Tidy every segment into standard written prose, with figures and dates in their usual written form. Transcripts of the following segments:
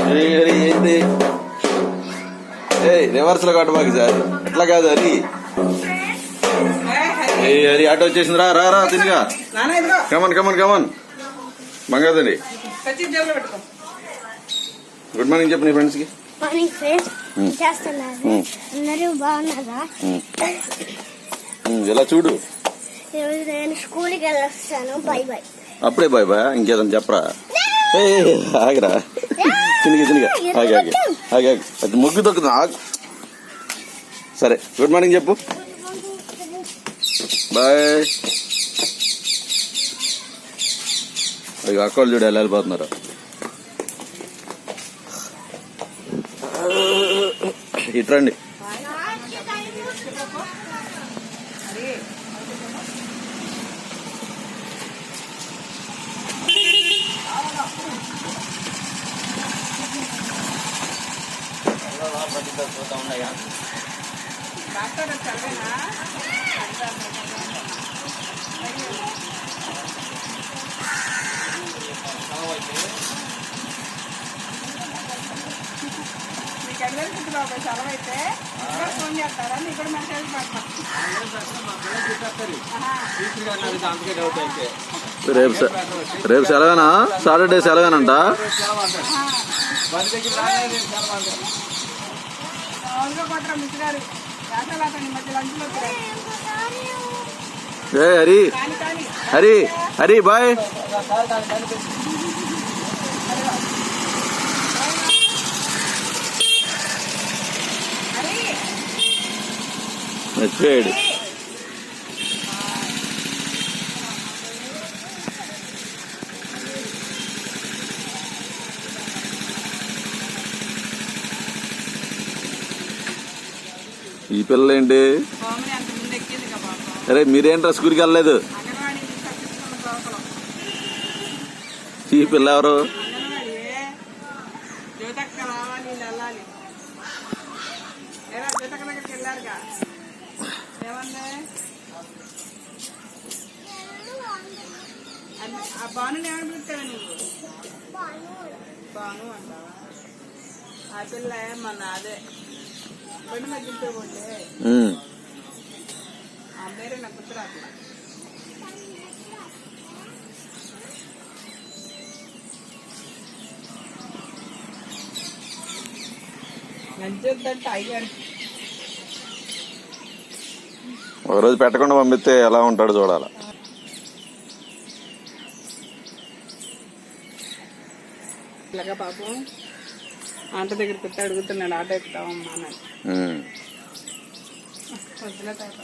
ఏంటి రివర్స్ లో కట్ట మాకు సార్ ఇట్లా కాదు హరి. హరి ఆటో వచ్చేసింది. రా రా రా తినిగా. కమన్ కమన్ కమన్ మంగదండి. గుడ్ మార్నింగ్ చెప్పు నీ ఫ్రెండ్స్ కి. ఇలా చూడు. స్కూల్కి వెళ్ళొస్తాను. Bye bye. అప్పుడే బాయ్ బాయ్. ఇంకేదన్నా చెప్పరా? ఆగిరా చినిగా చినిగా ఆగి ఆగి ఆగి ఆగి అది ముగ్గు దొక్కుతుంది. ఆగు. సరే గుడ్ మార్నింగ్ చెప్పు. బాయ్. అవి అక్కలు చూడు ఎలా వెళ్ళిపోతున్నారు. ఇట్రండి. సెలవైతే ఫోన్ చేస్తారా? మీకు కూడా మెసేజ్ రేపు సెలవేనా? సాటర్డే సెలవేనంట. హరి హరి హరి బాయ్. మర్చిపోయాడు. ఈ పిల్లలు ఏంటి? అరే మీరేంట్రా స్కూల్కి వెళ్ళలేదు? ఈ పిల్ల ఎవరు? బాను ఏమని పిలుస్తావా నువ్వు? బాను అంటావా? ఆ పిల్ల మన అదే బండి మీద తింటే ఆ పేరే నాకు గుర్తు రాట్లా. నంచొద్దంటే అయ్యాడు. ఒకరోజు పెట్టకుండా పంపిస్తే ఎలా ఉంటాడు చూడాలి. ఇలాగా పాపం ఆంట దగ్గర పెట్టి అడుగుతున్నాడు ఆటో ఎక్కుతావమ్మా అని. వద్దులే తాగుతా.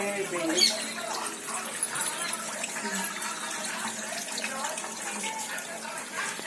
అయిపోయింది.